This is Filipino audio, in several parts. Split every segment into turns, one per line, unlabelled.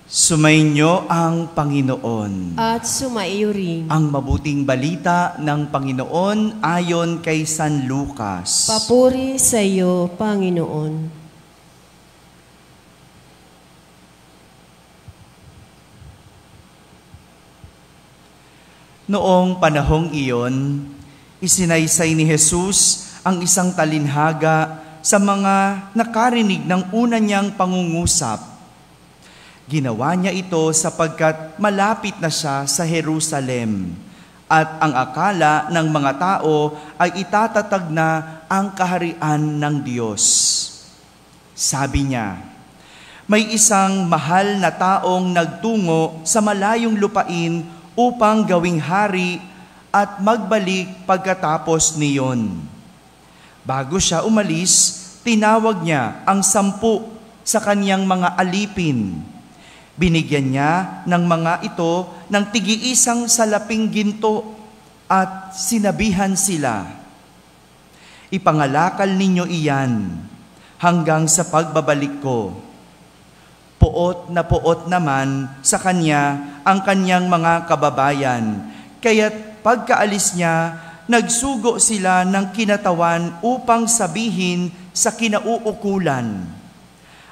Sumainyo ang Panginoon.
At sumaiyo rin.
Ang mabuting balita ng Panginoon ayon kay San Lucas.
Papuri sa iyo, Panginoon.
Noong panahong iyon, isinaysay ni Jesus ang isang talinhaga sa mga nakarinig ng una niyang pangungusap. Ginawa niya ito sapagkat malapit na siya sa Jerusalem at ang akala ng mga tao ay itatatag na ang kaharian ng Diyos. Sabi niya, may isang mahal na taong nagtungo sa malayong lupain upang gawing hari at magbalik pagkatapos niyon. Bago siya umalis, tinawag niya ang 10 sa kaniyang mga alipin. Binigyan niya ng mga ito ng tig-iisang salaping ginto at sinabihan sila, ipangalakal ninyo iyan hanggang sa pagbabalik ko. Poot naman sa kanya ang kanyang mga kababayan, kaya't pagkaalis niya, nagsugo sila ng kinatawan upang sabihin sa kinauukulan,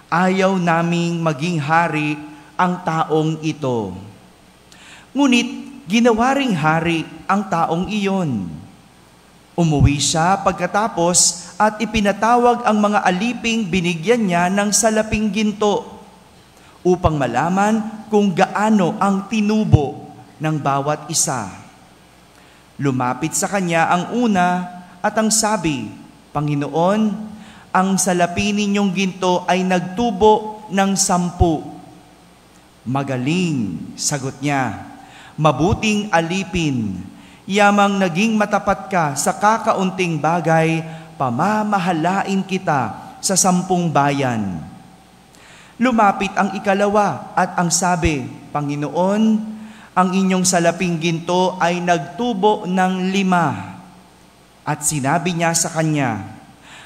ayaw naming maging hari ang taong ito. Ngunit ginawa ring hari ang taong iyon. Umuwi siya pagkatapos at ipinatawag ang mga aliping binigyan niya ng salaping ginto upang malaman kung gaano ang tinubo ng bawat isa. Lumapit sa kanya ang una at ang sabi, Panginoon, ang salapi ninyong ginto ay nagtubo ng 10. Magaling, sagot niya, mabuting alipin, yamang naging matapat ka sa kakaunting bagay, pamamahalain kita sa 10 bayan. Lumapit ang ikalawa at ang sabi, Panginoon, ang inyong salaping ginto ay nagtubo ng 5. At sinabi niya sa kanya,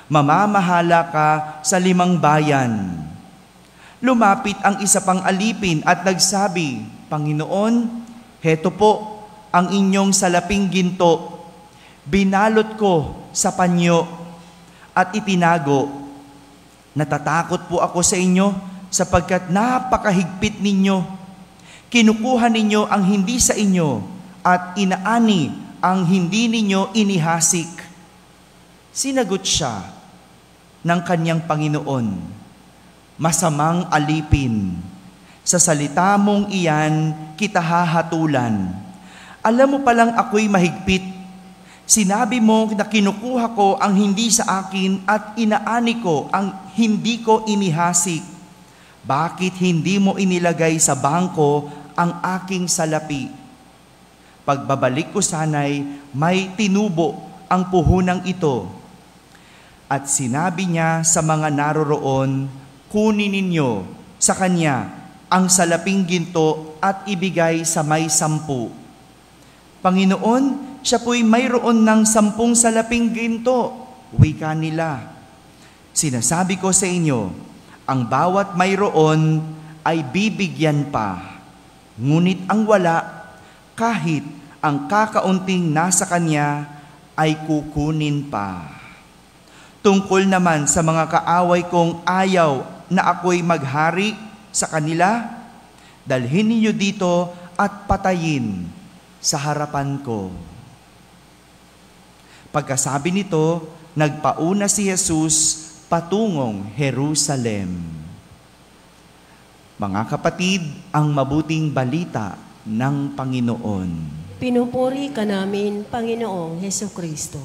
mamamahala ka sa 5 bayan. Lumapit ang isa pang alipin at nagsabi, Panginoon, heto po ang inyong salaping ginto. Binalot ko sa panyo at itinago. Natatakot po ako sa inyo sapagkat napakahigpit ninyo. Kinukuha ninyo ang hindi sa inyo at inaani ang hindi ninyo inihasik. Sinagot siya ng kanyang Panginoon, masamang alipin, sa salita mong iyan kita hahatulan. Alam mo palang ako'y mahigpit. Sinabi mo na kinukuha ko ang hindi sa akin at inaani ko ang hindi ko inihasik. Bakit hindi mo inilagay sa bangko ang aking salapi? Pagbabalik ko sana'y may tinubo ang puhunang ito. At sinabi niya sa mga naroroon, kunin ninyo sa kanya ang salaping ginto at ibigay sa may 10. Panginoon, siya po'y mayroon ng 10 salaping ginto. Wika nila. Sinasabi ko sa inyo, ang bawat mayroon ay bibigyan pa. Ngunit ang wala, kahit ang kakaunting nasa kanya, ay kukunin pa. Tungkol naman sa mga kaaway kong ayaw na ako'y maghari sa kanila, dalhin ninyo dito at patayin sa harapan ko. Pagkasabi nito, nagpauna si Jesus patungong Jerusalem. Mga kapatid, ang mabuting balita ng Panginoon.
Pinupuri ka namin, Panginoong Hesukristo.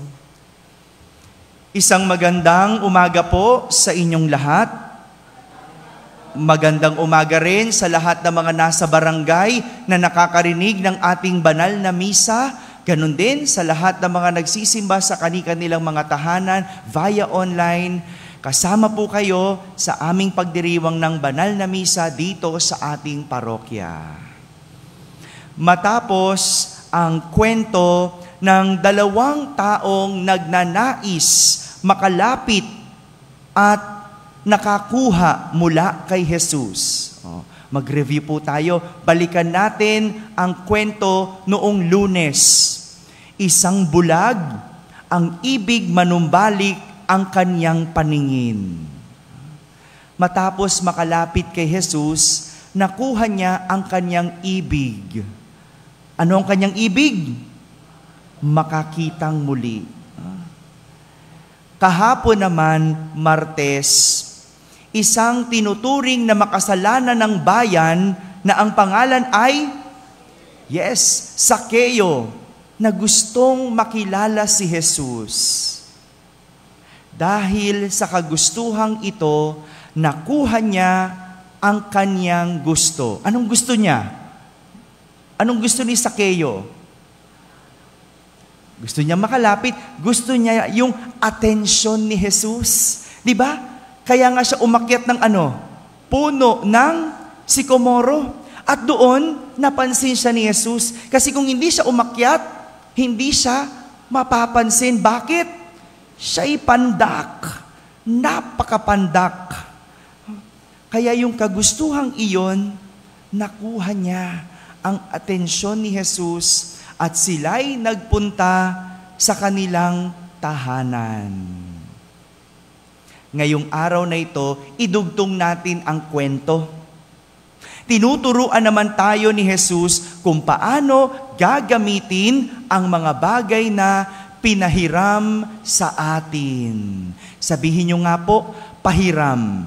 Isang magandang umaga po sa inyong lahat. Magandang umaga rin sa lahat ng mga nasa barangay na nakakarinig ng ating banal na misa. Ganon din sa lahat ng mga nagsisimba sa kani-kanilang mga tahanan via online. Kasama po kayo sa aming pagdiriwang ng banal na misa dito sa ating parokya. Matapos ang kwento ng 2 taong nagnanais makalapit at nakakuha mula kay Jesus. Mag-review po tayo. Balikan natin ang kwento noong Lunes. Isang bulag, ang ibig manumbalik ang kanyang paningin. Matapos makalapit kay Jesus, nakuha niya ang kanyang ibig. Ano ang kanyang ibig? Makakitang muli. Kahapon naman, Martes, isang tinuturing na makasalanan ng bayan na ang pangalan ay, Sakeo, na gustong makilala si Jesus. Dahil sa kagustuhang ito, nakuha niya ang kanyang gusto. Anong gusto niya? Anong gusto ni Sakeo? Gusto niya makalapit. Gusto niya yung atensyon ni Jesus. Di ba? Kaya nga siya umakyat ng puno ng sikomoro. At doon, napansin siya ni Jesus. Kasi kung hindi siya umakyat, hindi siya mapapansin. Bakit? Siya'y pandak. Napakapandak. Kaya yung kagustuhang iyon, nakuha niya ang atensyon ni Jesus at sila'y nagpunta sa kanilang tahanan. Ngayong araw na ito, idugtong natin ang kwento. Tinuturuan naman tayo ni Jesus kung paano gagamitin ang mga bagay na pinahiram sa atin. Sabihin nyo nga po, pahiram.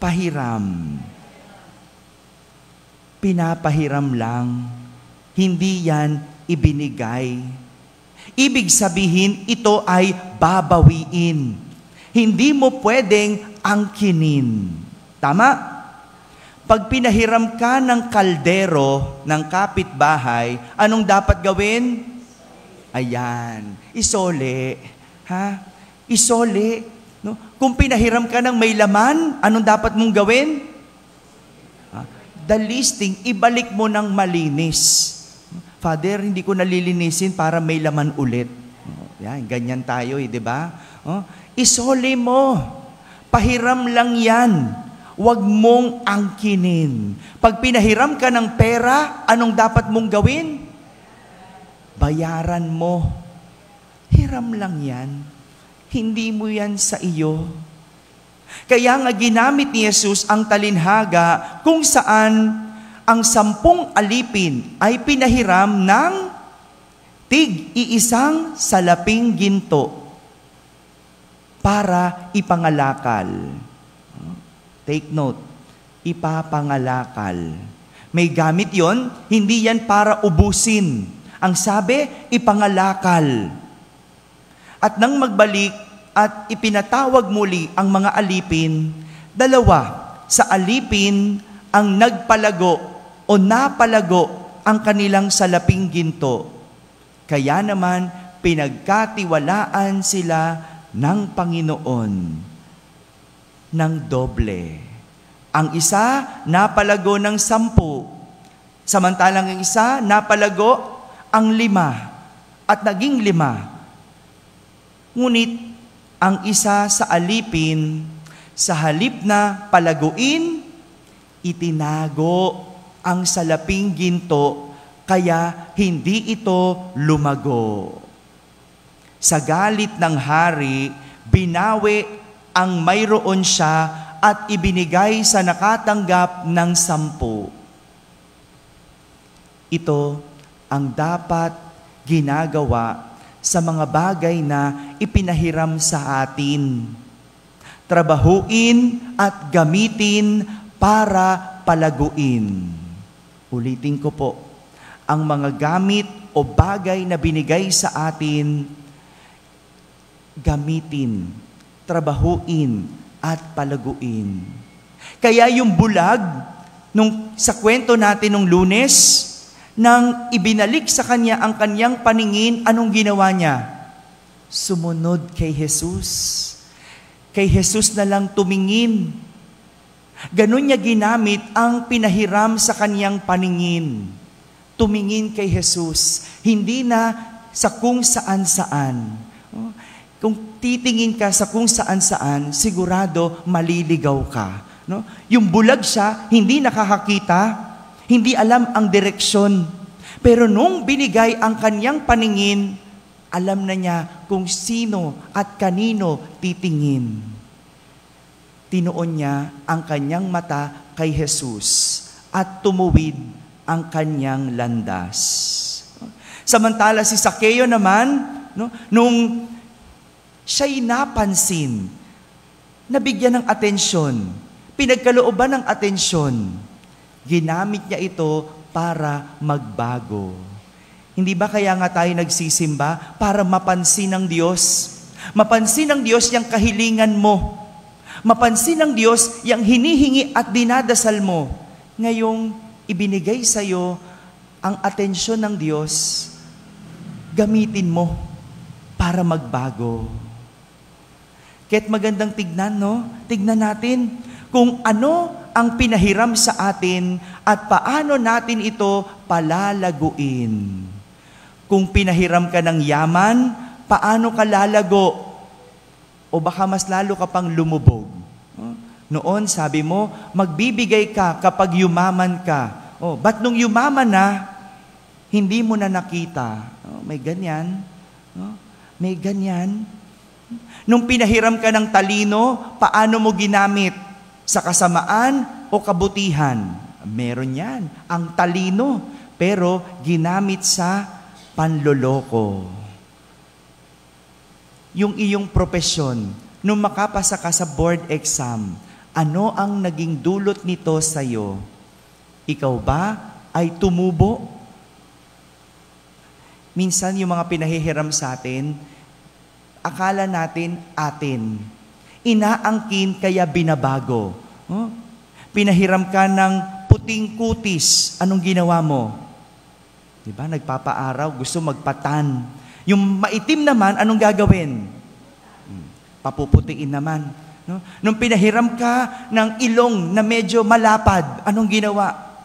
Pahiram. Pinapahiram lang. Hindi yan ibinigay. Ibig sabihin, ito ay babawiin. Hindi mo pwedeng angkinin. Tama? Pag pinahiram ka ng kaldero ng kapitbahay, anong dapat gawin? Ayan, isole. Isole. No? Kung pinahiram ka ng may laman, anong dapat mong gawin? The listing, ibalik mo ng malinis. Father, hindi ko nalilinisin para may laman ulit. Yan, ganyan tayo di ba? Isole mo. Pahiram lang yan. Huwag mong angkinin. Pag pinahiram ka ng pera, anong dapat mong gawin? Bayaran mo. Hiram lang yan. Hindi mo yan sa iyo. Kaya nga ginamit ni Jesus ang talinhaga kung saan ang 10 alipin ay pinahiram ng tig-iisang salaping ginto para ipangalakal. Take note, ipapangalakal. May gamit yon, hindi yan para ubusin. Ang sabi, ipangalakal. At nang magbalik at ipinatawag muli ang mga alipin, 2 sa alipin ang nagpalago o napalago ang kanilang salaping ginto. Kaya naman, pinagkatiwalaan sila ng Panginoon ng doble. Ang isa, napalago ng 10. Samantalang ang isa, napalago ang 5. At naging 5. Ngunit, ang isa sa alipin, sa halip na palaguin, itinago ang salaping ginto, kaya hindi ito lumago. Sa galit ng hari, binawi ang mayroon siya at ibinigay sa nakatanggap ng 10. Ito ang dapat ginagawa sa mga bagay na ipinahiram sa atin. Trabahuin at gamitin para palaguin. Ulitin ko po, ang mga gamit o bagay na binigay sa atin, gamitin, trabahuin, at palaguin. Kaya yung bulag, sa kwento natin nung Lunes, nang ibinalik sa kanya ang kanyang paningin, anong ginawa niya? Sumunod kay Jesus. Kay Jesus na lang tumingin. Ganon niya ginamit ang pinahiram sa kanyang paningin. Tumingin kay Jesus. Hindi na sa kung saan-saan. Kung titingin ka sa kung saan-saan, sigurado maliligaw ka. No? Yung bulag siya, hindi nakakakita, hindi alam ang direksyon. Pero nung binigay ang kanyang paningin, alam na niya kung sino at kanino titingin. Tinuon niya ang kanyang mata kay Jesus at tumuwid ang kanyang landas. Samantala si Sakeo naman, no, nung siya'y napansin, nabigyan ng atensyon, pinagkalooban ng atensyon, ginamit niya ito para magbago. Hindi ba kaya nga tayo nagsisimba? Para mapansin ng Diyos. Mapansin ng Diyos yung kahilingan mo. Mapansin ng Diyos yung hinihingi at dinadasal mo. Ngayong ibinigay sa'yo ang atensyon ng Diyos, gamitin mo para magbago. Kaya't magandang tignan, no? Tignan natin kung ano ang pinahiram sa atin at paano natin ito palalaguin. Kung pinahiram ka ng yaman, paano ka lalago? O baka mas lalo ka pang lumubog. Noon, sabi mo, magbibigay ka kapag yumaman ka. Ba't nung yumaman na, hindi mo na nakita? May ganyan. May ganyan. Nung pinahiram ka ng talino, paano mo ginamit? Sa kasamaan o kabutihan? Meron yan. Ang talino, pero ginamit sa panloloko. Yung iyong profesyon, nung makapasa ka sa board exam, ano ang naging dulot nito sa'yo? Ikaw ba ay tumubo? Minsan yung mga pinahihiram sa atin, akala natin atin. Inaangkin kaya binabago. Pinahiram ka ng puting kutis, anong ginawa mo? Diba? Nagpapaaraw, gusto magpatan. Yung maitim naman, anong gagawin? Papuputiin naman. No? Nung pinahiram ka ng ilong na medyo malapad, anong ginawa?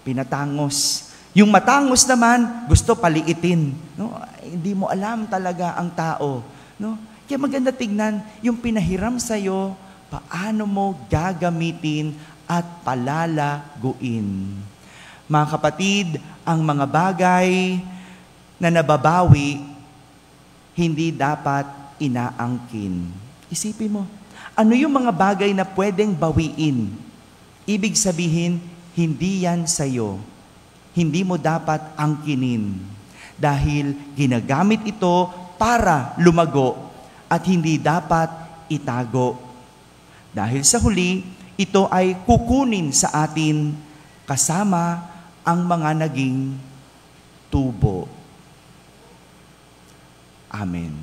Pinatangos. Yung matangos naman, gusto paliitin. No? Hindi mo alam talaga ang tao. No? Kaya maganda tignan, yung pinahiram sa'yo, paano mo gagamitin at palalaguin. Mga kapatid, ang mga bagay na nababawi, hindi dapat inaangkin. Isipin mo, ano yung mga bagay na pwedeng bawiin? Ibig sabihin, hindi yan sa'yo. Hindi mo dapat angkinin. Dahil ginagamit ito para lumago at hindi dapat itago. Dahil sa huli, ito ay kukunin sa atin kasama ang mga naging tubo. Amen.